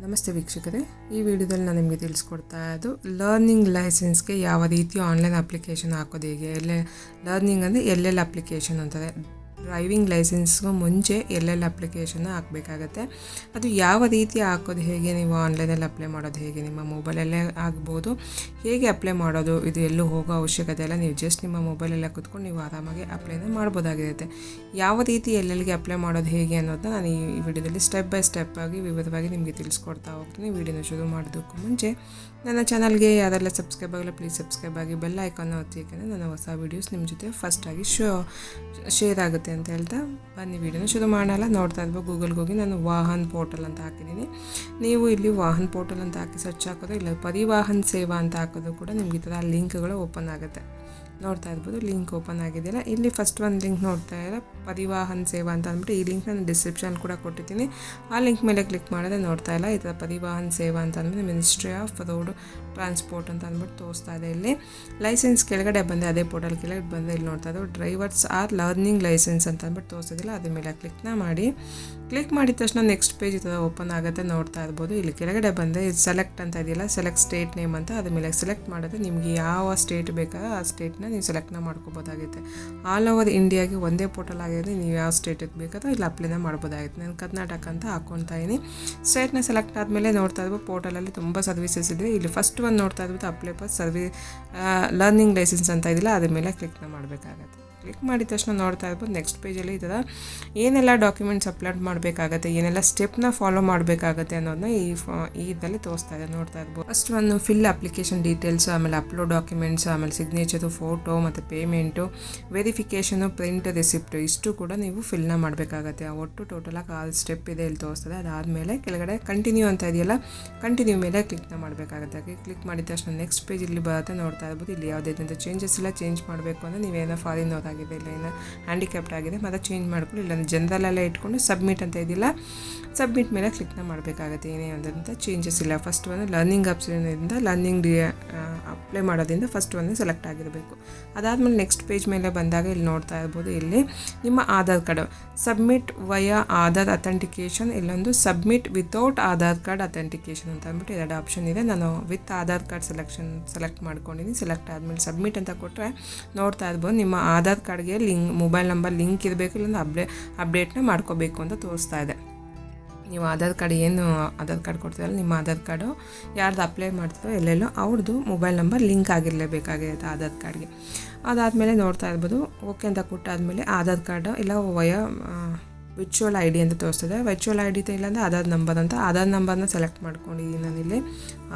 ನಮಸ್ತೆ ವೀಕ್ಷಕರೇ, ಈ ವಿಡಿಯೋದಲ್ಲಿ ನಾನು ನಿಮಗೆ ತಿಳಿಸ್ಕೊಡ್ತಾ ಇದ್ದು ಲರ್ನಿಂಗ್ ಲೈಸೆನ್ಸ್ಗೆ ಯಾವ ರೀತಿ ಆನ್ಲೈನ್ ಅಪ್ಲಿಕೇಶನ್ ಹಾಕೋದು ಹೇಗೆ. ಲರ್ನಿಂಗ್ ಅಂದರೆ ಎಲ್ಲೆಲ್ಲಿ ಅಪ್ಲಿಕೇಶನ್ ಅಂತಾರೆ. ಡ್ರೈವಿಂಗ್ ಲೈಸೆನ್ಸ್ಗೂ ಮುಂಚೆ ಎಲ್ಲೆಲ್ಲಿ ಅಪ್ಲಿಕೇಶನ್ನ ಹಾಕಬೇಕಾಗತ್ತೆ, ಅದು ಯಾವ ರೀತಿ ಹಾಕೋದು ಹೇಗೆ, ನೀವು ಆನ್ಲೈನಲ್ಲಿ ಅಪ್ಲೈ ಮಾಡೋದು ಹೇಗೆ, ನಿಮ್ಮ ಮೊಬೈಲಲ್ಲೇ ಆಗ್ಬೋದು. ಹೇಗೆ ಅಪ್ಲೈ ಮಾಡೋದು, ಇದು ಎಲ್ಲೂ ಹೋಗೋ ಅವಶ್ಯಕತೆ ಇಲ್ಲ. ನೀವು ಜಸ್ಟ್ ನಿಮ್ಮ ಮೊಬೈಲಲ್ಲೇ ಕೂತ್ಕೊಂಡು ನೀವು ಆರಾಮಾಗಿ ಅಪ್ಲೈನ ಮಾಡ್ಬೋದಾಗಿರುತ್ತೆ. ಯಾವ ರೀತಿ ಎಲ್ಲೆಲ್ಲಿಗೆ ಅಪ್ಲೈ ಮಾಡೋದು ಹೇಗೆ ಅನ್ನೋದನ್ನ ನಾನು ಈ ವಿಡಿಯೋದಲ್ಲಿ ಸ್ಟೆಪ್ ಬೈ ಸ್ಟೆಪ್ ಆಗಿ ವಿವರವಾಗಿ ನಿಮಗೆ ತಿಳಿಸ್ಕೊಡ್ತಾ ಹೋಗ್ತೀನಿ. ವಿಡಿಯೋನ ಶುರು ಮಾಡೋದಕ್ಕೂ ಮುಂಚೆ ನನ್ನ ಚಾನಲ್ಗೆ ಯಾರೆಲ್ಲ ಸಬ್ಸ್ಕ್ರೈಬ್ ಆಗಿಲ್ಲ ಪ್ಲೀಸ್ ಸಬ್ಸ್ಕ್ರೈಬ್ ಆಗಿ ಬೆಲ್ ಐಕಾನ್ನ ಒತ್ತಿ, ಯಾಕೆಂದರೆ ನನ್ನ ಹೊಸ ವೀಡಿಯೋಸ್ ನಿಮ್ಮ ಜೊತೆ ಫಸ್ಟಾಗಿ ಶೇರ್ ಆಗುತ್ತೆ ಅಂತ ಹೇಳ್ತಾ ಬನ್ನಿ ವಿಡಿಯೋನ ಶುರು ಮಾಡೋಲ್ಲ. ನೋಡ್ತಾ ಇರ್ಬೋದು, ಗೂಗಲ್ಗೆ ಹೋಗಿ ನಾನು ವಾಹನ್ ಪೋರ್ಟಲ್ ಅಂತ ಹಾಕಿದ್ದೀನಿ. ನೀವು ಇಲ್ಲಿ ವಾಹನ್ ಪೋರ್ಟಲ್ ಅಂತ ಹಾಕಿ ಸರ್ಚ್ ಹಾಕೋದು, ಇಲ್ಲ ಪರಿವಾಹನ್ ಸೇವಾ ಅಂತ ಹಾಕೋದು ಕೂಡ ನಿಮ್ಗೆ ಈ ಥರ ಲಿಂಕ್ಗಳು ಓಪನ್ ಆಗುತ್ತೆ. ನೋಡ್ತಾ ಇರ್ಬೋದು, ಲಿಂಕ್ ಓಪನ್ ಆಗಿದೆಯಲ್ಲ. ಇಲ್ಲಿ ಫಸ್ಟ್ ಒಂದು ಲಿಂಕ್ ನೋಡ್ತಾ ಇರೋ ಪರಿವಾಹನ್ ಸೇವಾ ಅಂತ ಅಂದ್ಬಿಟ್ಟು ಈ ಲಿಂಕ್ ನಾನು ಡಿಸ್ಕ್ರಿಪ್ಷನ್ ಕೂಡ ಕೊಟ್ಟಿದ್ದೀನಿ. ಆ ಲಿಂಕ್ ಮೇಲೆ ಕ್ಲಿಕ್ ಮಾಡಿದ್ರೆ ನೋಡ್ತಾ ಇಲ್ಲ, ಈ ಥರ ಪರಿವಾಹನ್ ಸೇವಾ ಅಂತ ಅಂದ್ಬಿಟ್ಟು ಮಿನಿಸ್ಟ್ರಿ ಆಫ್ ರೋಡ್ ಟ್ರಾನ್ಸ್ಪೋರ್ಟ್ ಅಂತ ಅಂದ್ಬಿಟ್ಟು ತೋರಿಸ್ತಾ ಇದೆ. ಇಲ್ಲಿ ಲೈಸೆನ್ಸ್ ಕೆಳಗಡೆ ಬಂದೆ, ಅದೇ ಪೋರ್ಟಲ್ ಕೆಳಗಡೆ ಬಂದೆ. ಇಲ್ಲಿ ನೋಡ್ತಾ ಇದ್ದು ಡ್ರೈವರ್ಸ್ ಆರ್ ಲರ್ನಿಂಗ್ ಲೈಸೆನ್ಸ್ ಅಂತ ಅಂದ್ಬಿಟ್ಟು ತೋರಿಸೋದಿಲ್ಲ, ಅದ್ರ ಮೇಲೆ ಕ್ಲಿಕ್ ಮಾಡಿದ ತಕ್ಷಣ ನೆಕ್ಸ್ಟ್ ಪೇಜ್ ಈ ಥರ ಓಪನ್ ಆಗುತ್ತೆ. ನೋಡ್ತಾ ಇರ್ಬೋದು, ಇಲ್ಲಿ ಕೆಳಗಡೆ ಬಂದೆ ಇದು ಸೆಲೆಕ್ಟ್ ಅಂತ ಇದೆಯಲ್ಲ, ಸೆಲೆಕ್ಟ್ ಸ್ಟೇಟ್ ನೇಮ್ ಅಂತ, ಅದ್ರ ಮೇಲೆ ಸೆಲೆಕ್ಟ್ ಮಾಡಿದ್ರೆ ನಿಮಗೆ ಯಾವ ಸ್ಟೇಟ್ ಬೇಕಾದ್ರೆ ಆ ಸ್ಟೇಟ್ನ ನೀವು ಸೆಲೆಕ್ಟ್ನ ಮಾಡ್ಕೋಬೋದಾಗುತ್ತೆ. ಆಲ್ ಓವರ್ ಇಂಡಿಯಾಗೆ ಒಂದೇ ಪೋರ್ಟಲ್ ಆಗಿದೆ. ನೀವು ಯಾವ ಸ್ಟೇಟಿಗೆ ಬೇಕಾದ್ರೆ ಇಲ್ಲಿ ಅಪ್ಲೈನ ಮಾಡ್ಬೋದಾಗುತ್ತೆ. ನಾನು ಕರ್ನಾಟಕ ಅಂತ ಹಾಕ್ಕೊತಾ ಇದ್ದೀನಿ. ಸ್ಟೇಟ್ನ ಸೆಲೆಕ್ಟ್ ಆದಮೇಲೆ ನೋಡ್ತಾ ಇರ್ಬೋದು, ಪೋರ್ಟಲಲ್ಲಿ ತುಂಬ ಸರ್ವಿಸಸ್ ಇದೆ. ಇಲ್ಲಿ ಫಸ್ಟ್ ಒಂದು ನೋಡ್ತಾ ಇರ್ಬೋದು, ಅಪ್ಲೈ ಫಾರ್ ಲರ್ನಿಂಗ್ ಲೈಸೆನ್ಸ್ ಅಂತ ಇದಿಲ್ಲ, ಅದ್ರ ಮೇಲೆ ಕ್ಲಿಕ್ನ ಮಾಡಬೇಕಾಗತ್ತೆ. ಕ್ಲಿಕ್ ಮಾಡಿದ ತಕ್ಷಣ ನೋಡ್ತಾ ಇರ್ಬೋದು, ನೆಕ್ಸ್ಟ್ ಪೇಜಲ್ಲಿ ಈ ಥರ ಏನೆಲ್ಲ ಡಾಕ್ಯುಮೆಂಟ್ಸ್ ಅಪ್ಲೋಡ್ ಮಾಡಬೇಕಾಗತ್ತೆ, ಏನೆಲ್ಲ ಸ್ಟೆಪ್ನ ಫಾಲೋ ಮಾಡಬೇಕಾಗತ್ತೆ ಅನ್ನೋದನ್ನ ಈ ಇದರಲ್ಲಿ ತೋರಿಸ್ತಾ ಇದೆ. ನೋಡ್ತಾ ಇರ್ಬೋದು, ಫಸ್ಟ್ ಒಂದು ಫಿಲ್ ಅಪ್ಲಿಕೇಶನ್ ಡೀಟೇಲ್ಸು, ಆಮೇಲೆ ಅಪ್ಲೋಡ್ ಡಾಕ್ಯುಮೆಂಟ್ಸು, ಆಮೇಲೆ ಸಿಗ್ನೇಚರು, ಫೋಟೋ ಮತ್ತು ಪೇಮೆಂಟು, ವೆರಿಫಿಕೇಷನು, ಪ್ರಿಂಟ್, ರಿಸಿಪ್ಟು, ಇಷ್ಟು ಕೂಡ ನೀವು ಫಿಲ್ನ ಮಾಡಬೇಕಾಗತ್ತೆ. ಒಟ್ಟು ಟೋಟಲಾಗಿ 6 ಸ್ಟೆಪ್ ಇದೆ ಇಲ್ಲಿ ತೋರಿಸ್ತದೆ. ಅದಾದಮೇಲೆ ಕೆಳಗಡೆ ಕಂಟಿನ್ಯೂ ಅಂತ ಇದೆಯಲ್ಲ, ಕಂಟಿನ್ಯೂ ಮೇಲೆ ಕ್ಲಿಕ್ನ ಮಾಡಬೇಕಾಗುತ್ತೆ. ಕ್ಲಿಕ್ ಮಾಡಿದ ತಕ್ಷಣ ನೆಕ್ಸ್ಟ್ ಪೇಜ್ ಇಲ್ಲಿ ಬರುತ್ತೆ. ನೋಡ್ತಾ ಇರ್ಬೋದು, ಇಲ್ಲಿ ಯಾವುದೇ ಚೇಂಜಸ್ ಇಲ್ಲ. ಚೇಂಜ್ ಮಾಡಬೇಕು ಅಂದರೆ ನೀವೇನೋ ಫಾರಿನ್ ಆಗಿದೆ, ಇಲ್ಲ ಏನೋ ಹ್ಯಾಂಡಿಕ್ಯಾಪ್ಟ್ ಆಗಿದೆ, ಮತ್ತೆ ಚೇಂಜ್ ಮಾಡ್ಕೊಂಡು ಇಲ್ಲ ಜನರಲ್ಲೆಲ್ಲ ಇಟ್ಕೊಂಡು ಸಬ್ಮಿಟ್ ಅಂತ ಇದಿಲ್ಲ, ಸಬ್ಮಿಟ್ ಮೇಲೆ ಕ್ಲಿಕ್ನ ಮಾಡಬೇಕಾಗುತ್ತೆ. ಏನೇ ಒಂದಂತ ಚೇಂಜಸ್ ಇಲ್ಲ. ಫಸ್ಟ್ ಒಂದು ಲರ್ನಿಂಗ್ ಆಪ್ಷನಿಂದ ಲರ್ನಿಂಗ್ ಅಪ್ಲೈ ಮಾಡೋದ್ರಿಂದ ಫಸ್ಟ್ ಒಂದು ಸೆಲೆಕ್ಟ್ ಆಗಿರಬೇಕು. ಅದಾದಮೇಲೆ ನೆಕ್ಸ್ಟ್ ಪೇಜ್ ಮೇಲೆ ಬಂದಾಗ ಇಲ್ಲಿ ನೋಡ್ತಾ ಇರ್ಬೋದು, ಇಲ್ಲಿ ನಿಮ್ಮ Aadhaar card submit via Aadhaar authentication, ಇಲ್ಲೊಂದು submit without Aadhaar card authentication ಅಂತ ಅಂದ್ಬಿಟ್ಟು 2 ಆಪ್ಷನ್ ಇದೆ. ನಾನು ವಿತ್ ಆಧಾರ್ ಕಾರ್ಡ್ ಸೆಲೆಕ್ಟ್ ಮಾಡ್ಕೊಂಡಿದ್ದೀನಿ. ಸೆಲೆಕ್ಟ್ ಆದಮೇಲೆ ಸಬ್ಮಿಟ್ ಅಂತ ಕೊಟ್ಟರೆ ನೋಡ್ತಾ ಇರ್ಬೋದು, ನಿಮ್ಮ ಆಧಾರ್ ಕಾರ್ಡ್ಗೆ ಮೊಬೈಲ್ ನಂಬರ್ ಲಿಂಕ್ ಇರಬೇಕು, ಇಲ್ಲಾಂದ್ರೆ ಅಪ್ಡೇಟ್ನ ಮಾಡ್ಕೋಬೇಕು ಅಂತ ತೋರಿಸ್ತಾ ಇದೆ. ನೀವು ಆಧಾರ್ ಕಾರ್ಡ್ ಕೊಡ್ತೀರಲ್ಲ, ನಿಮ್ಮ ಆಧಾರ್ ಕಾರ್ಡು ಯಾರ್ದು ಅಪ್ಲೈ ಮಾಡ್ತೀರೋ ಎಲ್ಲೆಲ್ಲೋ ಅವ್ರದ್ದು ಮೊಬೈಲ್ ನಂಬರ್ ಲಿಂಕ್ ಆಗಿರಲೇಬೇಕಾಗಿರುತ್ತೆ ಆಧಾರ್ ಕಾರ್ಡ್ಗೆ. ಅದಾದಮೇಲೆ ನೋಡ್ತಾ ಇರ್ಬೋದು, ಓಕೆ ಅಂತ ಕೊಟ್ಟಾದಮೇಲೆ ಆಧಾರ್ ಕಾರ್ಡು ಇಲ್ಲ ವಿರ್ಚುವಲ್ ಐ ಡಿ ಅಂತ ತೋರಿಸ್ತದೆ. ವಿರ್ಚುವಲ್ ಐ ಡಿ ಇಲ್ಲಾಂದರೆ ಆಧಾರ್ ನಂಬರ್ ಅಂತ, ಆಧಾರ್ ನಂಬರ್ನ ಸೆಲೆಕ್ಟ್ ಮಾಡ್ಕೊಂಡಿದ್ದೀನಿ ನಾನಿಲ್ಲಿ.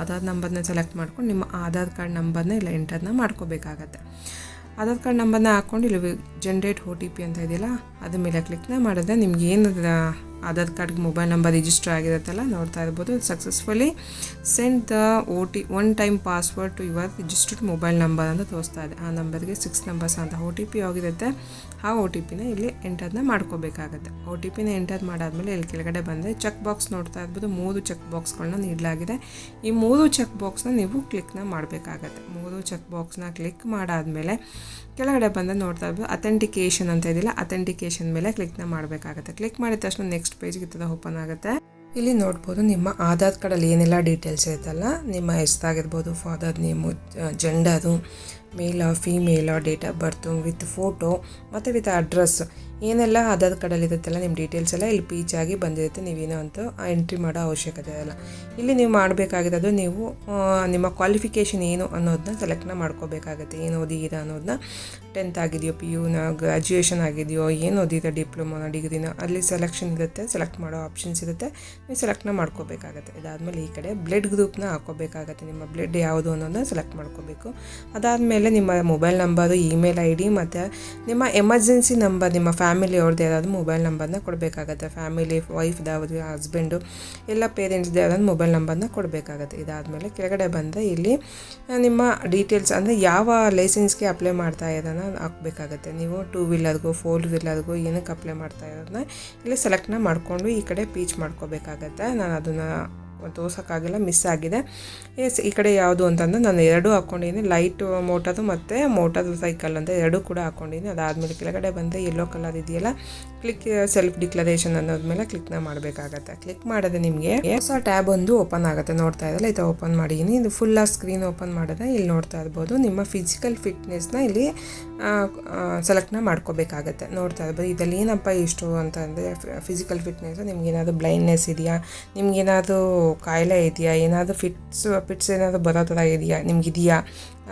ಆಧಾರ್ ನಂಬರ್ನ ಸೆಲೆಕ್ಟ್ ಮಾಡ್ಕೊಂಡು ನಿಮ್ಮ ಆಧಾರ್ ಕಾರ್ಡ್ ನಂಬರ್ನ ಇಲ್ಲ ಎಂಟರ್ನ ಮಾಡ್ಕೋಬೇಕಾಗತ್ತೆ. ಆಧಾರ್ ಕಾರ್ಡ್ ನಂಬರ್ನ ಹಾಕ್ಕೊಂಡು ಇಲ್ಲಿ ಜನರೇಟ್ OTP ಅಂತ ಇದೆಯಲ್ಲ, ಅದ್ರ ಮೇಲೆ ಕ್ಲಿಕ್ನ ಮಾಡಿದ್ರೆ ನಿಮ್ಗೆ ಏನು ಆಧಾರ್ ಕಾರ್ಡ್ಗೆ ಮೊಬೈಲ್ ನಂಬರ್ ರಿಜಿಸ್ಟರ್ ಆಗಿರುತ್ತಲ್ಲ, ನೋಡ್ತಾ ಇರ್ಬೋದು, successfully send the one time password to your registered mobile number ಅಂತ ತೋರಿಸ್ತಾ ಇದೆ. ಆ ನಂಬರ್ಗೆ 6 ನಂಬರ್ಸ್ ಅಂತ OTP ಆಗಿರುತ್ತೆ. ಆ OTPನ ಇಲ್ಲಿ ಎಂಟರ್ನ ಮಾಡ್ಕೋಬೇಕಾಗತ್ತೆ. OTPನ ಎಂಟರ್ ಮಾಡಾದ್ಮೇಲೆ ಇಲ್ಲಿ ಕೆಳಗಡೆ ಬಂದರೆ ಚೆಕ್ ಬಾಕ್ಸ್ ನೋಡ್ತಾ ಇರ್ಬೋದು, 3 ಚೆಕ್ ಬಾಕ್ಸ್ಗಳನ್ನ ನೀಡಲಾಗಿದೆ. ಈ 3 ಚೆಕ್ ಬಾಕ್ಸ್ನ ನೀವು ಕ್ಲಿಕ್ನ ಮಾಡಬೇಕಾಗತ್ತೆ. 3 ಚೆಕ್ ಬಾಕ್ಸ್ನ ಕ್ಲಿಕ್ ಮಾಡಾದ್ಮೇಲೆ ಕೆಳಗಡೆ ಬಂದ ನೋಡ್ತಾ ಇರ್ಬೋದು, ಅಥೆಂಟಿಕೇಷನ್ ಅಂತ ಇದೆಯಲ್ಲ, ಅಥೆಂಟಿಕೇಷನ್ ಮೇಲೆ ಕ್ಲಿಕ್ನ ಮಾಡಬೇಕಾಗುತ್ತೆ. ಕ್ಲಿಕ್ ಮಾಡಿದ ತಕ್ಷಣ ನೆಕ್ಸ್ಟ್ ಪೇಜ್ಗೆ ಈ ಥರ ಓಪನ್ ಆಗುತ್ತೆ. ಇಲ್ಲಿ ನೋಡ್ಬೋದು, ನಿಮ್ಮ ಆಧಾರ್ ಕಾರ್ಡಲ್ಲಿ ಏನೆಲ್ಲ ಡೀಟೇಲ್ಸ್ ಇರುತ್ತಲ್ಲ, ನಿಮ್ಮ ಹೆಸರಾಗಿರ್ಬೋದು, father name, gender, male female, date of birth with photo ಮತ್ತು ವಿತ್ ಅಡ್ರೆಸ್, ಏನೆಲ್ಲ ಆಧಾರ್ ಕಾರ್ಡಲ್ಲಿ ಇರುತ್ತಲ್ಲ ನಿಮ್ಮ ಡೀಟೇಲ್ಸ್ ಎಲ್ಲ ಇಲ್ಲಿ ಪೀಚಾಗಿ ಬಂದಿರುತ್ತೆ. ನೀವೇನೋ ಅಂತ ಎಂಟ್ರಿ ಮಾಡೋ ಅವಶ್ಯಕತೆ ಇಲ್ಲ. ಇಲ್ಲಿ ನೀವು ಮಾಡಬೇಕಾಗಿರೋದು, ನೀವು ನಿಮ್ಮ ಕ್ವಾಲಿಫಿಕೇಷನ್ ಏನು ಅನ್ನೋದನ್ನ ಸೆಲೆಕ್ಟ್ನ ಮಾಡ್ಕೋಬೇಕಾಗತ್ತೆ. ಏನು ಓದಿದ್ದೀರಾ ಅನ್ನೋದನ್ನ, 10th ಆಗಿದೆಯೋ, PUನ, ಗ್ರ್ಯಾಜುಯೇಷನ್ ಆಗಿದೆಯೋ, ಏನು ಓದಿದ್ದೀರಾ, ಡಿಪ್ಲೊಮಾ, ಡಿಗ್ರಿನ, ಅಲ್ಲಿ ಸೆಲೆಕ್ಷನ್ ಇರುತ್ತೆ, ಸೆಲೆಕ್ಟ್ ಮಾಡೋ ಆಪ್ಷನ್ಸ್ ಇರುತ್ತೆ, ನೀವು ಸೆಲೆಕ್ಟ್ನ ಮಾಡ್ಕೋಬೇಕಾಗತ್ತೆ. ಇದಾದಮೇಲೆ ಈ ಕಡೆ ಬ್ಲಡ್ ಗ್ರೂಪ್ನ ಹಾಕೋಬೇಕಾಗತ್ತೆ. ನಿಮ್ಮ ಬ್ಲಡ್ ಯಾವುದು ಅನ್ನೋದನ್ನ ಸೆಲೆಕ್ಟ್ ಮಾಡ್ಕೋಬೇಕು. ಅದಾದಮೇಲೆ ನಿಮ್ಮ ಮೊಬೈಲ್ ನಂಬರು, ಇಮೇಲ್ ID ಮತ್ತು ನಿಮ್ಮ ಎಮರ್ಜೆನ್ಸಿ ನಂಬರ್, ನಿಮ್ಮ ಫ್ಯಾಮಿಲಿ ಅವ್ರದ್ದು ಯಾರಾದರೂ ಮೊಬೈಲ್ ನಂಬರ್ನ ಕೊಡಬೇಕಾಗತ್ತೆ. ಫ್ಯಾಮಿಲಿ ವೈಫ್ದು, ಅವ್ರದ್ದು ಹಸ್ಬೆಂಡು, ಎಲ್ಲ ಪೇರೆಂಟ್ಸ್ದು ಯಾರಾದ್ರು ಮೊಬೈಲ್ ನಂಬರ್ನ ಕೊಡಬೇಕಾಗತ್ತೆ. ಇದಾದಮೇಲೆ ಕೆಳಗಡೆ ಬಂದರೆ ಇಲ್ಲಿ ನಿಮ್ಮ ಡೀಟೇಲ್ಸ್ ಅಂದರೆ ಯಾವ ಲೈಸೆನ್ಸ್ಗೆ ಅಪ್ಲೈ ಮಾಡ್ತಾ ಇರೋದನ್ನ ಹಾಕಬೇಕಾಗತ್ತೆ. ನೀವು 2 ವೀಲರ್ಗೂ 4 ವೀಲರ್ಗೂ ಏನಕ್ಕೆ ಅಪ್ಲೈ ಮಾಡ್ತಾ ಇರೋದನ್ನ ಇಲ್ಲಿ ಸೆಲೆಕ್ಟ್ನ ಮಾಡಿಕೊಂಡು ಈ ಕಡೆ ಪೀಚ್ ಮಾಡ್ಕೋಬೇಕಾಗತ್ತೆ. ನಾನು ಅದನ್ನು ತೋರ್ಸೋಕ್ಕಾಗಿಲ್ಲ, ಮಿಸ್ ಆಗಿದೆ. ಈ ಕಡೆ ಯಾವುದು ಅಂತಂದರೆ ನಾನು 2 ಹಾಕ್ಕೊಂಡಿದ್ದೀನಿ, ಲೈಟ್ ಮೋಟರ್ದು ಮತ್ತು ಮೋಟರ್ ಸೈಕಲ್ ಅಂತ 2 ಕೂಡ ಹಾಕ್ಕೊಂಡಿದ್ದೀನಿ. ಅದಾದಮೇಲೆ ಕೆಳಗಡೆ ಬಂದರೆ ಯೆಲ್ಲೋ ಕಲರ್ ಇದೆಯಲ್ಲ, ಕ್ಲಿಕ್ ಸೆಲ್ಫ್ ಡಿಕ್ಲರೇಷನ್ ಅನ್ನೋದ್ಮೇಲೆ ಕ್ಲಿಕ್ನ ಮಾಡಬೇಕಾಗತ್ತೆ. ಕ್ಲಿಕ್ ಮಾಡಿದ್ರೆ ನಿಮಗೆ ಹೊಸ ಟ್ಯಾಬ್ ಒಂದು ಓಪನ್ ಆಗುತ್ತೆ. ನೋಡ್ತಾ ಇದ್ದಲ್ಲ, ಇದು ಓಪನ್ ಮಾಡಿದ್ದೀನಿ. ಇದು ಫುಲ್ ಸ್ಕ್ರೀನ್ ಓಪನ್ ಮಾಡಿದ್ರೆ ಇಲ್ಲಿ ನೋಡ್ತಾ ಇರ್ಬೋದು ನಿಮ್ಮ ಫಿಸಿಕಲ್ ಫಿಟ್ನೆಸ್ನ ಇಲ್ಲಿ ಸೆಲೆಕ್ಟ್ನ ಮಾಡ್ಕೋಬೇಕಾಗತ್ತೆ. ನೋಡ್ತಾ ಇರ್ಬೋದು ಇದರಲ್ಲಿ ಏನಪ್ಪ ಇಷ್ಟು ಅಂತಂದರೆ ಫಿಸಿಕಲ್ ಫಿಟ್ನೆಸ್, ನಿಮ್ಗೇನಾದರೂ ಬ್ಲೈಂಡ್ನೆಸ್ ಇದೆಯಾ, ನಿಮ್ಗೇನಾದರೂ ಕಾಯಿಲೆ ಇದೆಯಾ, ಏನಾದರೂ ಫಿಟ್ಸ್ ಏನಾದರೂ ಬರೋ ಥರ ಇದೆಯಾ, ನಿಮಗಿದೆಯಾ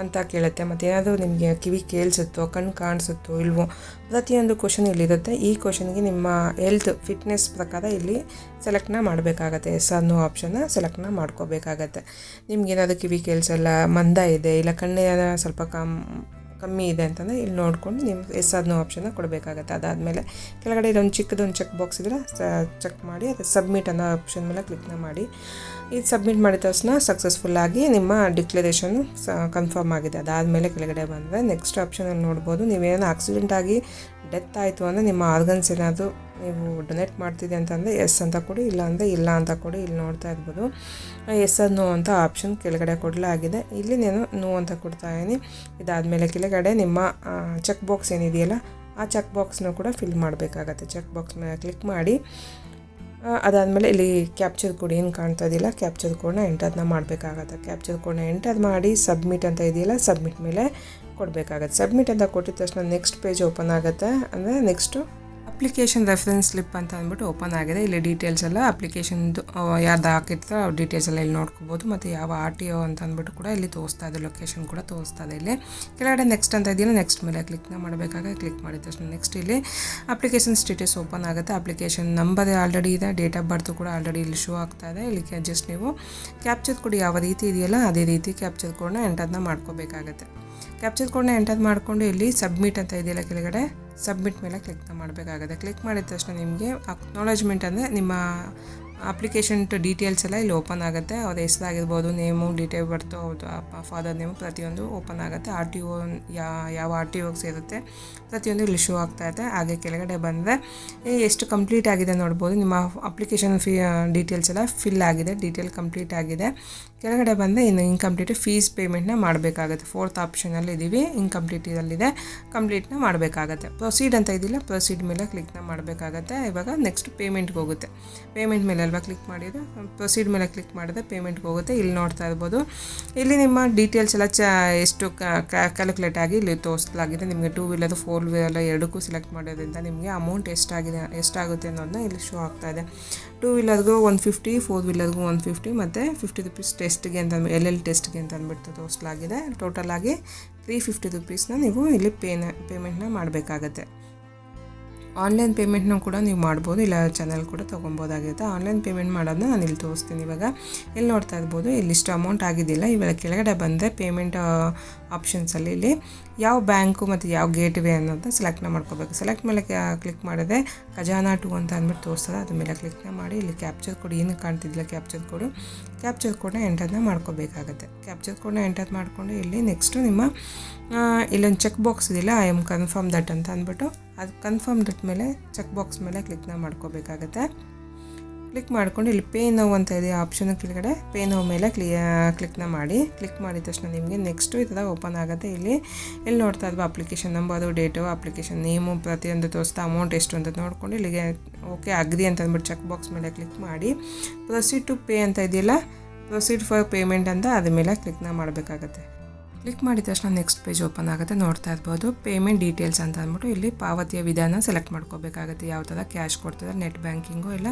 ಅಂತ ಕೇಳುತ್ತೆ. ಮತ್ತು ಏನಾದರೂ ನಿಮಗೆ ಕಿವಿ ಕೇಳಿಸುತ್ತೋ, ಕಣ್ಣು ಕಾಣಿಸುತ್ತೋ ಇಲ್ವೋ, ಪ್ರತಿಯೊಂದು ಕ್ವಶನ್ ಇಲ್ಲಿರುತ್ತೆ. ಈ ಕ್ವಶನ್ಗೆ ನಿಮ್ಮ ಹೆಲ್ತ್ ಫಿಟ್ನೆಸ್ ಪ್ರಕಾರ ಇಲ್ಲಿ ಸೆಲೆಕ್ಟ್ನ ಮಾಡಬೇಕಾಗತ್ತೆ. ಎಸ್ ಆರ್ ನೋ ಆಪ್ಷನ್ನ ಸೆಲೆಕ್ಟ್ನ ಮಾಡ್ಕೋಬೇಕಾಗತ್ತೆ. ನಿಮ್ಗೇನಾದರೂ ಕಿವಿ ಕೇಳಿಸಲ್ಲ, ಮಂದ ಇದೆ, ಇಲ್ಲ ಕಣ್ಣೇನ ಸ್ವಲ್ಪ ಕಮ್ಮಿ ಇದೆ ಅಂತಂದರೆ ಇಲ್ಲಿ ನೋಡಿಕೊಂಡು ನೀವು ಎಸ್ ಆರ್ ನೋ ಆಪ್ಷನ್ನ ಕೊಡಬೇಕಾಗತ್ತೆ. ಅದಾದಮೇಲೆ ಕೆಳಗಡೆ ಇದೊಂದು ಚಿಕ್ಕದೊಂದು ಚೆಕ್ ಬಾಕ್ಸ್ ಇದ್ದರೆ ಚೆಕ್ ಮಾಡಿ ಅದು ಸಬ್ಮಿಟ್ ಅನ್ನೋ ಆಪ್ಷನ್ ಮೇಲೆ ಕ್ಲಿಕ್ನ ಮಾಡಿ. ಇದು ಸಬ್ಮಿಟ್ ಮಾಡಿದ ತಕ್ಷಣ ಸಕ್ಸಸ್ಫುಲ್ಲಾಗಿ ನಿಮ್ಮ ಡಿಕ್ಲರೇಷನ್ ಕನ್ಫರ್ಮ್ ಆಗಿದೆ. ಅದಾದಮೇಲೆ ಕೆಳಗಡೆ ಬಂದರೆ ನೆಕ್ಸ್ಟ್ ಆಪ್ಷನಲ್ಲಿ ನೋಡ್ಬೋದು, ನೀವೇನೋ ಆಕ್ಸಿಡೆಂಟ್ ಆಗಿ ಡೆತ್ ಆಯಿತು ಅಂದರೆ ನಿಮ್ಮ ಆರ್ಗನ್ಸ್ ಏನಾದರೂ ನೀವು ಡೊನೇಟ್ ಮಾಡ್ತಿದೆ ಅಂತಂದರೆ ಎಸ್ ಅಂತ ಕೊಡಿ, ಇಲ್ಲ ಅಂದರೆ ಇಲ್ಲ ಅಂತ ಕೊಡಿ. ಇಲ್ಲಿ ನೋಡ್ತಾ ಇರ್ಬೋದು ಎಸ್ ಆರ್ ನೋ ಅಂತ ಆಪ್ಷನ್ ಕೆಳಗಡೆ ಕೊಡಲಾಗಿದೆ. ಇಲ್ಲಿ ನಾನು ನೋ ಅಂತ ಕೊಡ್ತಾಯಿದ್ದೀನಿ. ಇದಾದಮೇಲೆ ಕೆಳಗಡೆ ನಿಮ್ಮ ಚೆಕ್ ಬಾಕ್ಸ್ ಏನಿದೆಯಲ್ಲ, ಆ ಚೆಕ್ ಬಾಕ್ಸ್ನ ಕೂಡ ಫಿಲ್ ಮಾಡಬೇಕಾಗತ್ತೆ. ಚೆಕ್ ಬಾಕ್ಸ್ ಮೇಲೆ ಕ್ಲಿಕ್ ಮಾಡಿ ಅದಾದಮೇಲೆ ಇಲ್ಲಿ ಕ್ಯಾಪ್ಚರ್ ಕೋಡ್ ಏನು ಕಾಣ್ತಾ ಇದೆಯಲ್ಲ, ಕ್ಯಾಪ್ಚರ್ ಕೋಡ್ನ ಎಂಟರ್ನ ಮಾಡಬೇಕಾಗತ್ತೆ. ಕ್ಯಾಪ್ಚರ್ ಕೋಡ್ನ ಎಂಟರ್ ಮಾಡಿ ಸಬ್ಮಿಟ್ ಅಂತ ಇದೆಯಲ್ಲ, ಸಬ್ಮಿಟ್ ಮೇಲೆ ಕೊಡಬೇಕಾಗತ್ತೆ. ಸಬ್ಮಿಟ್ ಅಂತ ಕೊಟ್ಟಿದ ತಕ್ಷಣ ನೆಕ್ಸ್ಟ್ ಪೇಜ್ ಓಪನ್ ಆಗುತ್ತೆ. ಅಂದರೆ ನೆಕ್ಸ್ಟು ಅಪ್ಲಿಕೇಶನ್ ರೆಫರೆನ್ಸ್ ಸ್ಲಿಪ್ ಅಂತ ಅಂದ್ಬಿಟ್ಟು ಓಪನ್ ಆಗಿದೆ. ಇಲ್ಲಿ ಡೀಟೇಲ್ಸ್ ಎಲ್ಲ ಅಪ್ಲಿಕೇಶನ್ದು ಯಾವ್ದು ಹಾಕಿರ್ತಾರೋ ಆ ಡೀಟೇಲ್ಸ್ ಎಲ್ಲ ಇಲ್ಲಿ ನೋಡ್ಕೋಬೋದು. ಮತ್ತು ಯಾವ RTO ಅಂತ ಅಂದ್ಬಿಟ್ಟು ಕೂಡ ಇಲ್ಲಿ ತೋರಿಸ್ತಾ ಇದೆ, ಲೊಕೇಶನ್ ಕೂಡ ತೋರಿಸ್ತಾ ಇದೆ. ಇಲ್ಲಿ ಕೆಳಗಡೆ ನೆಕ್ಸ್ಟ್ ಅಂತ ಇದೆಯಲ್ಲ, ನೆಕ್ಸ್ಟ್ ಮೇಲೆ ಕ್ಲಿಕ್ನ ಮಾಡಬೇಕಾಗ. ಕ್ಲಿಕ್ ಮಾಡಿದ ತಕ್ಷಣ ನೆಕ್ಸ್ಟ್ ಇಲ್ಲಿ ಅಪ್ಲಿಕೇಶನ್ ಸ್ಟೇಟಸ್ ಓಪನ್ ಆಗುತ್ತೆ. ಅಪ್ಲಿಕೇಶನ್ ನಂಬರ್ ಆಲ್ರೆಡಿ ಇದೆ, ಡೇಟ್ ಆಫ್ ಬರ್ತು ಕೂಡ ಆಲ್ರೆಡಿ ಇಲ್ಲಿ ಶೋ ಆಗ್ತಾ ಇದೆ. ಇಲ್ಲಿ ಜಸ್ಟ್ ನೀವು ಕ್ಯಾಪ್ಚರ್ ಕೋಡ್ ಯಾವ ರೀತಿ ಇದೆಯಲ್ಲ ಅದೇ ರೀತಿ ಕ್ಯಾಪ್ಚರ್ ಕೋಡ್ನ ಎಂಟರ್ನ ಮಾಡ್ಕೋಬೇಕಾಗತ್ತೆ. ಕ್ಯಾಪ್ಚರ್ ಕೋಡ್ನ ಎಂಟರ್ ಮಾಡಿಕೊಂಡು ಇಲ್ಲಿ ಸಬ್ಮಿಟ್ ಅಂತ ಇದೆಯಲ್ಲ ಕೆಳಗಡೆ, ಸಬ್ಮಿಟ್ ಮೇಲೆ ಕ್ಲಿಕ್ನ ಮಾಡಬೇಕಾಗುತ್ತೆ. ಕ್ಲಿಕ್ ಮಾಡಿದ ತಕ್ಷಣ ನಿಮಗೆ ಅಕ್ನಾಲೇಜ್ಮೆಂಟ್ ಅಂದರೆ ನಿಮ್ಮ ಅಪ್ಲಿಕೇಶನ್ ಡೀಟೇಲ್ಸ್ ಎಲ್ಲ ಇಲ್ಲಿ ಓಪನ್ ಆಗುತ್ತೆ. ಅವ್ರ ಹೆಸರಾಗಿರ್ಬೋದು, ನೇಮು, ಡೇಟ್ ಬರ್ತು, ಅವ್ರದ್ದು ಫಾದರ್ ನೇಮು ಪ್ರತಿಯೊಂದು ಓಪನ್ ಆಗುತ್ತೆ. RTO ಯಾವ RTOಗೆ ಸೇರುತ್ತೆ ಪ್ರತಿಯೊಂದು ಇಲ್ಲಿ ಶೋ ಆಗ್ತಾಯಿದೆ. ಹಾಗೆ ಕೆಳಗಡೆ ಬಂದರೆ ಎಷ್ಟು ಕಂಪ್ಲೀಟ್ ಆಗಿದೆ ನೋಡ್ಬೋದು. ನಿಮ್ಮ ಅಪ್ಲಿಕೇಶನ್ ಡೀಟೇಲ್ಸ್ ಎಲ್ಲ ಫಿಲ್ ಆಗಿದೆ, ಡೀಟೇಲ್ ಕಂಪ್ಲೀಟ್ ಆಗಿದೆ. ಕೆಳಗಡೆ ಬಂದರೆ ಇನ್ನು ಇನ್ಕಂಪ್ಲೀಟ್ ಫೀಸ್ ಪೇಮೆಂಟ್ನ ಮಾಡಬೇಕಾಗುತ್ತೆ. 4th ಆಪ್ಷನಲ್ಲಿ ಇದ್ದೀವಿ, ಇನ್ಕಂಪ್ಲೀಟ್ ಇದರಲ್ಲಿದೆ, ಕಂಪ್ಲೀಟ್ನ ಮಾಡಬೇಕಾಗತ್ತೆ. ಪ್ರೊಸೀಡ್ ಅಂತ ಇದಿಲ್ಲ, ಪ್ರೊಸೀಡ್ ಮೇಲೆ ಕ್ಲಿಕ್ನ ಮಾಡಬೇಕಾಗತ್ತೆ. ಇವಾಗ ನೆಕ್ಸ್ಟ್ ಪೇಮೆಂಟ್ಗೆ ಹೋಗುತ್ತೆ. ಪೇಮೆಂಟ್ ಮೇಲೆ ಅಲ್ವಾ ಕ್ಲಿಕ್ ಮಾಡಿದರೆ, ಪ್ರೊಸೀಡ್ ಮೇಲೆ ಕ್ಲಿಕ್ ಮಾಡಿದ್ರೆ ಪೇಮೆಂಟ್ಗೆ ಹೋಗುತ್ತೆ. ಇಲ್ಲಿ ನೋಡ್ತಾ ಇರ್ಬೋದು, ಇಲ್ಲಿ ನಿಮ್ಮ ಡೀಟೇಲ್ಸ್ ಎಲ್ಲ ಎಷ್ಟು ಕ್ಯಾಲ್ಕುಲೇಟ್ ಆಗಿ ಇಲ್ಲಿ ತೋರಿಸಲಾಗಿದೆ. ನಿಮಗೆ 2 ವೀಲರ್ 4 ವೀಲರ್ ಎರಡಕ್ಕೂ ಸೆಲೆಕ್ಟ್ ಮಾಡೋದ್ರಿಂದ ನಿಮಗೆ ಅಮೌಂಟ್ ಎಷ್ಟಾಗುತ್ತೆ ಅನ್ನೋದನ್ನ ಇಲ್ಲಿ ಶೋ ಆಗ್ತಾ ಇದೆ. 2 ವೀಲರ್ಗೂ 150, 4 ವೀಲರ್ಗೂ 150 ಮತ್ತು 50 ರೂಪೀಸ್ ಟೆಸ್ಟ್ಗೆ ಅಂತ LL ಟೆಸ್ಟ್ಗೆ ಅಂತ ಅಂದ್ಬಿಟ್ಟು ತೋರಿಸಲಾಗಿದೆ. ಟೋಟಲ್ ಆಗಿ 350 ರೂಪೀಸ್ನ ನೀವು ಇಲ್ಲಿ ಪೇಮೆಂಟ್ನ ಮಾಡಬೇಕಾಗತ್ತೆ. ಆನ್ಲೈನ್ ಪೇಮೆಂಟ್ನ ಕೂಡ ನೀವು ಮಾಡ್ಬೋದು, ಇಲ್ಲ ಚಾನಲ್ ಕೂಡ ತೊಗೊಬೋದಾಗಿರುತ್ತೆ. ಆನ್ಲೈನ್ ಪೇಮೆಂಟ್ ಮಾಡೋದನ್ನ ನಾನು ಇಲ್ಲಿ ತೋರಿಸ್ತೀನಿ. ಇವಾಗ ಇಲ್ಲಿ ನೋಡ್ತಾ ಇರ್ಬೋದು, ಇಲ್ಲಿಷ್ಟು ಅಮೌಂಟ್ ಆಗಿದ್ದಿಲ್ಲ. ಇವಾಗ ಕೆಳಗಡೆ ಬಂದರೆ ಪೇಮೆಂಟ್ ಆಪ್ಷನ್ಸಲ್ಲಿ ಇಲ್ಲಿ ಯಾವ ಬ್ಯಾಂಕು ಮತ್ತು ಯಾವ ಗೇಟ್ವೇ ಅನ್ನೋದನ್ನ ಸೆಲೆಕ್ಟ್ನ ಮಾಡ್ಕೋಬೇಕು. ಸೆಲೆಕ್ಟ್ ಮೇಲೆ ಕ್ಲಿಕ್ ಮಾಡಿದ್ರೆ ಖಜಾನಾ 2 ಅಂತ ಅಂದ್ಬಿಟ್ಟು ತೋರಿಸ್ತದೆ. ಅದ್ರ ಮೇಲೆ ಕ್ಲಿಕ್ನ ಮಾಡಿ ಇಲ್ಲಿ ಕ್ಯಾಪ್ಚರ್ ಕೋಡ್ ಏನು ಕಾಣ್ತಿದ್ದಿಲ್ಲ, ಕ್ಯಾಪ್ಚರ್ ಕೋಡ್ನ ಎಂಟರ್ನ ಮಾಡ್ಕೋಬೇಕಾಗತ್ತೆ. ಕ್ಯಾಪ್ಚರ್ ಕೋಡ್ನ ಎಂಟರ್ ಮಾಡಿಕೊಂಡು ಇಲ್ಲಿ ನೆಕ್ಸ್ಟು ನಿಮ್ಮ ಇಲ್ಲೊಂದು ಚೆಕ್ ಬಾಕ್ಸ್ ಇದೆಯಲ್ಲ, ಐ ಆಮ್ ಕನ್ಫರ್ಮ್ ದಟ್ ಅಂತ ಅಂದ್ಬಿಟ್ಟು ಅದು ಕನ್ಫರ್ಮ್ ದಟ್ ಮೇಲೆ ಚೆಕ್ ಬಾಕ್ಸ್ ಮೇಲೆ ಕ್ಲಿಕ್ನ ಮಾಡ್ಕೋಬೇಕಾಗತ್ತೆ. ಕ್ಲಿಕ್ ಮಾಡ್ಕೊಂಡು ಇಲ್ಲಿ ಪೇ ನೌ ಅಂತ ಇದೆ ಆಪ್ಷನ್ ಕೆಳಗಡೆ, ಪೇ ನೌ ಮೇಲೆ ಕ್ಲಿಕ್ನ ಮಾಡಿ. ಕ್ಲಿಕ್ ಮಾಡಿದ ತಕ್ಷಣ ನಿಮಗೆ ನೆಕ್ಸ್ಟು ಈ ಥರ ಓಪನ್ ಆಗುತ್ತೆ. ಇಲ್ಲಿ ನೋಡ್ತಾ ಇದ್ವಿ application number, date, application name ಪ್ರತಿಯೊಂದು ತೋರಿಸ್ತಾ ಅಮೌಂಟ್ ಎಷ್ಟು ಅಂತ ನೋಡ್ಕೊಂಡು ಇಲ್ಲಿಗೆ ಓಕೆ ಅಗ್ರಿ ಅಂತ ಅಂದ್ಬಿಟ್ಟು ಚೆಕ್ ಬಾಕ್ಸ್ ಮೇಲೆ ಕ್ಲಿಕ್ ಮಾಡಿ ಪ್ರೊಸೀಡ್ ಟು ಪೇ ಅಂತ ಇದೆಯಲ್ಲ, ಪ್ರೊಸೀಡ್ ಫಾರ್ ಪೇಮೆಂಟ್ ಅಂತ ಅದ್ರ ಮೇಲೆ ಕ್ಲಿಕ್ನ ಮಾಡಬೇಕಾಗತ್ತೆ. ಕ್ಲಿಕ್ ಮಾಡಿದ ತಕ್ಷಣ ನೆಕ್ಸ್ಟ್ ಪೇಜ್ ಓಪನ್ ಆಗುತ್ತೆ. ನೋಡ್ತಾ ಇರ್ಬೋದು ಪೇಮೆಂಟ್ ಡೀಟೇಲ್ಸ್ ಅಂತ ಅಂದ್ಬಿಟ್ಟು ಇಲ್ಲಿ ಪಾವತಿಯ ವಿಧಾನ ಸೆಲೆಕ್ಟ್ ಮಾಡ್ಕೋಬೇಕಾಗುತ್ತೆ. ಯಾವ ಥರ ಕ್ಯಾಶ್ ಕೊಡ್ತದೆ, ನೆಟ್ ಬ್ಯಾಂಕಿಂಗು ಇಲ್ಲ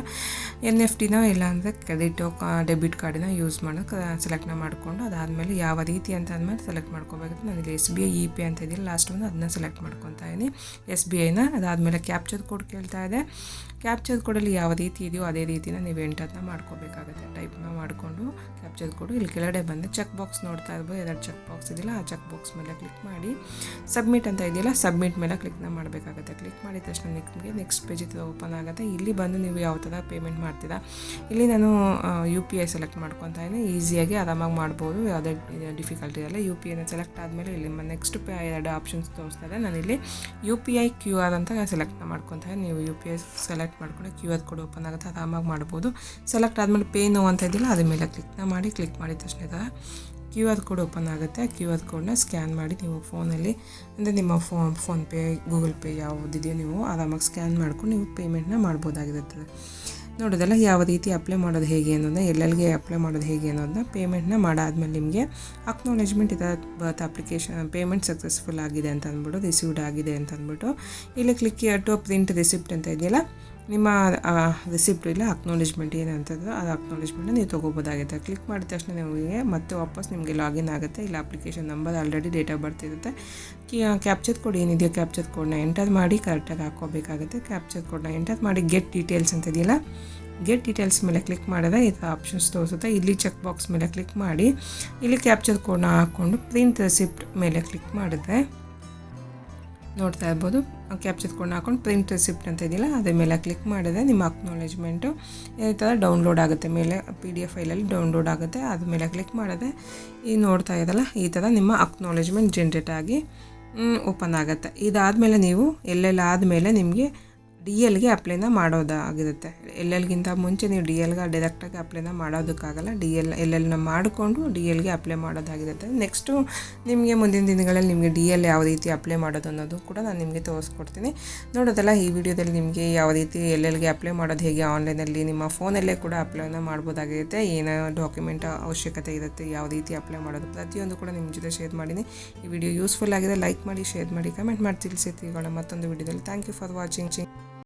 NFTನೋ ಇಲ್ಲ ಅಂದರೆ ಕ್ರೆಡಿಟೋ ಡೆಬಿಟ್ ಕಾರ್ಡಿನ ಯೂಸ್ ಮಾಡೋಕ್ಕೆ ಸೆಲೆಕ್ಟ್ನ ಮಾಡಿಕೊಂಡು ಅದಾದಮೇಲೆ ಯಾವ ರೀತಿ ಅಂತ ಅಂದಮೇಲೆ ಸೆಲೆಕ್ಟ್ ಮಾಡ್ಕೋಬೇಕಾಗುತ್ತೆ. ನಾನು ಇಲ್ಲಿ SBI EP ಅಂತ ಇದೆಯಲ್ಲ ಲಾಸ್ಟ್ ಒಂದು ಅದನ್ನ ಸೆಲೆಕ್ಟ್ ಮಾಡ್ಕೊತಾ ಇದ್ದೀನಿ, SBIನ. ಅದಾದಮೇಲೆ ಕ್ಯಾಪ್ಚರ್ ಕೋಡ್ ಕೇಳ್ತಾ ಇದೆ. ಕ್ಯಾಪ್ಚರ್ ಕೋಡಲ್ಲಿ ಯಾವ ರೀತಿ ಇದೆಯೋ ಅದೇ ರೀತಿನ ನೀವು ಎಂಟರ್ನ ಮಾಡ್ಕೋಬೇಕಾಗುತ್ತೆ. ಟೈಪ್ನ ಮಾಡಿಕೊಂಡು ಕ್ಯಾಪ್ಚರ್ ಕೋಡು ಇಲ್ಲಿ ಕೆಳಗಡೆ ಬಂದು ಚೆಕ್ ಬಾಕ್ಸ್ ನೋಡ್ತಾ ಇರ್ಬೋದು, 2 ಚೆಕ್ ಬಾಕ್ಸ್ ಇದೆ. ಇದೆಯಲ್ಲ ಆ ಚೆಕ್ ಬಾಕ್ಸ್ ಮೇಲೆ ಕ್ಲಿಕ್ ಮಾಡಿ ಸಬ್ಮಿಟ್ ಅಂತ ಇದೆಯಲ್ಲ ಸಬ್ಮಿಟ್ ಮೇಲೆ ಕ್ಲಿಕ್ನ ಮಾಡಬೇಕಾಗುತ್ತೆ. ಕ್ಲಿಕ್ ಮಾಡಿದ ತಕ್ಷಣ ನಿಮಗೆ ನೆಕ್ಸ್ಟ್ ಪೇಜ್ ಓಪನ್ ಆಗುತ್ತೆ. ಇಲ್ಲಿ ಬಂದು ನೀವು ಯಾವ ಥರ ಪೇಮೆಂಟ್ ಮಾಡ್ತೀರಾ, ಇಲ್ಲಿ ನಾನು UPI ಸೆಲೆಕ್ಟ್ ಮಾಡ್ಕೊತಾ ಇದ್ದೀನಿ. ಈಸಿಯಾಗಿ ಆರಾಮಾಗಿ ಮಾಡ್ಬೋದು, ಯಾವುದೇ ಡಿಫಿಕಲ್ಟಿ ಇರಲ್ಲ. UPI ಸೆಲೆಕ್ಟ್ ಆದಮೇಲೆ ಇಲ್ಲಿ ನೆಕ್ಸ್ಟ್ 2 ಆಪ್ಷನ್ಸ್ ತೋರಿಸ್ತಾರೆ. ನಾನು ಇಲ್ಲಿ UPI QR ಅಂತ ಸೆಲೆಕ್ಟ್ ಮಾಡ್ಕೊತಾರೆ. ನೀವು UPI ಸೆಲೆಕ್ಟ್ ಮಾಡ್ಕೊಂಡು QR ಕೋಡ್ ಓಪನ್ ಆಗುತ್ತೆ, ಆರಾಮಾಗಿ ಮಾಡ್ಬೋದು. ಸೆಲೆಕ್ಟ್ ಆದಮೇಲೆ ಪೇ ನೋ ಅಂತ ಇದೆಯಲ್ಲ ಅದ್ರ ಮೇಲೆ ಕ್ಲಿಕ್ ಮಾಡಿದ ತಕ್ಷಣ QR ಕೋಡ್ ಓಪನ್ ಆಗುತ್ತೆ. QR ಕೋಡ್ನ ಸ್ಕ್ಯಾನ್ ಮಾಡಿ ನೀವು ಫೋನಲ್ಲಿ ಅಂದರೆ ನಿಮ್ಮ ಫೋನ್ಪೇ ಗೂಗಲ್ ಪೇ ಯಾವುದಿದೆಯೋ ನೀವು ಆರಾಮಾಗಿ ಸ್ಕ್ಯಾನ್ ಮಾಡ್ಕೊಂಡು ನೀವು ಪೇಮೆಂಟ್ನ ಮಾಡ್ಬೋದಾಗಿರುತ್ತದೆ. ನೋಡೋದಲ್ಲ ಯಾವ ರೀತಿ ಅಪ್ಲೈ ಮಾಡೋದು ಹೇಗೆ ಅನ್ನೋದನ್ನ, ಎಲ್ಲೆಲ್ಲಿಗೆ ಅಪ್ಲೈ ಮಾಡೋದು ಹೇಗೆ ಅನ್ನೋದನ್ನ ಪೇಮೆಂಟ್ನ ಮಾಡಾದ್ಮೇಲೆ ನಿಮಗೆ ಅಕ್ನಾಲೇಜ್ಮೆಂಟ್ ಇದರ ಬರ್ತ್ ಅಪ್ಲಿಕೇಶನ್ ಪೇಮೆಂಟ್ ಸಕ್ಸಸ್ಫುಲ್ ಆಗಿದೆ ಅಂತ ಅಂದ್ಬಿಟ್ಟು ರಿಸೀವ್ಡ್ ಆಗಿದೆ ಅಂತ ಅಂದ್ಬಿಟ್ಟು ಇಲ್ಲಿ ಕ್ಲಿಕ್ ಟು ಪ್ರಿಂಟ್ ರಿಸಿಪ್ಟ್ ಅಂತ ಇದೆಯಲ್ಲ, ನಿಮ್ಮ ರಿಸಿಪ್ಟ್ ಇಲ್ಲ ಅಕ್ನಾಲೇಜ್ಮೆಂಟ್ ಏನಂತಂದ್ರೆ ಅದು ಅಕ್ನಾಲೇಜ್ಮೆಂಟ್ನ ನೀವು ತೊಗೋಬೋದಾಗುತ್ತೆ. ಕ್ಲಿಕ್ ಮಾಡಿದ ತಕ್ಷಣ ನಿಮಗೆ ಮತ್ತೆ ವಾಪಸ್ ನಿಮಗೆ ಲಾಗಿನ್ ಆಗುತ್ತೆ. ಇಲ್ಲ application number already date of birth ಇರುತ್ತೆ. ಕ್ಯಾಪ್ಚರ್ ಕೋಡ್ ಏನಿದೆಯೋ ಕ್ಯಾಪ್ಚರ್ ಕೋಡ್ನ ಎಂಟರ್ ಮಾಡಿ ಕರೆಕ್ಟಾಗಿ ಹಾಕ್ಕೋಬೇಕಾಗುತ್ತೆ. ಕ್ಯಾಪ್ಚರ್ ಕೋಡ್ನ ಎಂಟರ್ ಮಾಡಿ ಗೆಟ್ ಡೀಟೇಲ್ಸ್ ಅಂತ ಇದೆಯಲ್ಲ, ಗೆಟ್ ಡೀಟೇಲ್ಸ್ ಮೇಲೆ ಕ್ಲಿಕ್ ಮಾಡಿದ್ರೆ ಈ ಥರ ಆಪ್ಷನ್ಸ್ ತೋರಿಸುತ್ತೆ. ಇಲ್ಲಿ ಚೆಕ್ ಬಾಕ್ಸ್ ಮೇಲೆ ಕ್ಲಿಕ್ ಮಾಡಿ ಇಲ್ಲಿ ಕ್ಯಾಪ್ಚರ್ ಕೋಡ್ನ ಹಾಕ್ಕೊಂಡು ಪ್ರಿಂಟ್ ರಿಸಿಪ್ಟ್ ಮೇಲೆ ಕ್ಲಿಕ್ ಮಾಡಿದ್ರೆ ನೋಡ್ತಾ ಇರ್ಬೋದು. ಕ್ಯಾಪ್ಚರ್ ಕೋಡ್ನ ಹಾಕೊಂಡು ಪ್ರಿಂಟ್ ರಿಸಿಪ್ಟ್ ಅಂತ ಇದೆಯಲ್ಲ ಅದ್ರ ಮೇಲೆ ಕ್ಲಿಕ್ ಮಾಡಿದ್ರೆ ನಿಮ್ಮ ಅಕ್ನಾಲೇಜ್ಮೆಂಟು ಈ ಥರ ಡೌನ್ಲೋಡ್ ಆಗುತ್ತೆ. ಮೇಲೆ PDF ಫೈಲಲ್ಲಿ ಡೌನ್ಲೋಡ್ ಆಗುತ್ತೆ. ಅದ್ರ ಮೇಲೆ ಕ್ಲಿಕ್ ಮಾಡಿದ್ರೆ ಈ ನೋಡ್ತಾ ಇದ್ದಲ್ಲ ಈ ಥರ ನಿಮ್ಮ ಅಕ್ನಾಲೇಜ್ಮೆಂಟ್ ಜನ್ರೇಟ್ ಆಗಿ ಓಪನ್ ಆಗುತ್ತೆ. ಇದಾದಮೇಲೆ ನೀವು ಆದಮೇಲೆ ನಿಮಗೆ DLಗೆ ಅಪ್ಲೈನ ಮಾಡೋದಾಗಿರುತ್ತೆ. LLಗಿಂತ ಮುಂಚೆ ನೀವು DLಗೆ ಡೈರೆಕ್ಟಾಗಿ ಅಪ್ಲೈನ ಮಾಡೋದಕ್ಕಾಗಲ್ಲ. LLನ ಮಾಡಿಕೊಂಡು DLಗೆ ಅಪ್ಲೈ ಮಾಡೋದಾಗಿರುತ್ತೆ. ನೆಕ್ಸ್ಟು ನಿಮಗೆ ಮುಂದಿನ ದಿನಗಳಲ್ಲಿ ನಿಮಗೆ DL ಯಾವ ರೀತಿ ಅಪ್ಲೈ ಮಾಡೋದು ಅನ್ನೋದು ಕೂಡ ನಾನು ನಿಮಗೆ ತೋರಿಸ್ಕೊಡ್ತೀನಿ. ನೋಡೋದಲ್ಲ ಈ ವಿಡಿಯೋದಲ್ಲಿ ನಿಮಗೆ ಯಾವ ರೀತಿ LLಗೆ ಅಪ್ಲೈ ಮಾಡೋದು ಹೇಗೆ ಆನ್ಲೈನಲ್ಲಿ ನಿಮ್ಮ ಫೋನಲ್ಲೇ ಕೂಡ ಅಪ್ಲೈನ ಮಾಡ್ಬೋದಾಗಿರುತ್ತೆ. ಏನೋ ಡಾಕ್ಯುಮೆಂಟ್ ಅವಶ್ಯಕತೆ ಇರುತ್ತೆ, ಯಾವ ರೀತಿ ಅಪ್ಲೈ ಮಾಡೋದು ಪ್ರತಿಯೊಂದು ಕೂಡ ನಿಮ್ಮ ಜೊತೆ ಶೇರ್ ಮಾಡಿದ್ದೀನಿ. ಈ ವಿಡಿಯೋ ಯೂಸ್ಫುಲ್ ಆಗಿದೆ, ಲೈಕ್ ಮಾಡಿ, ಶೇರ್ ಮಾಡಿ, ಕಮೆಂಟ್ ಮಾಡಿ ತಿಳಿಸಿ. ಮತ್ತೊಂದು ವಿಡಿಯೋದಲ್ಲಿ ಥ್ಯಾಂಕ್ ಯು ಫಾರ್ ವಾಚಿಂಗ್.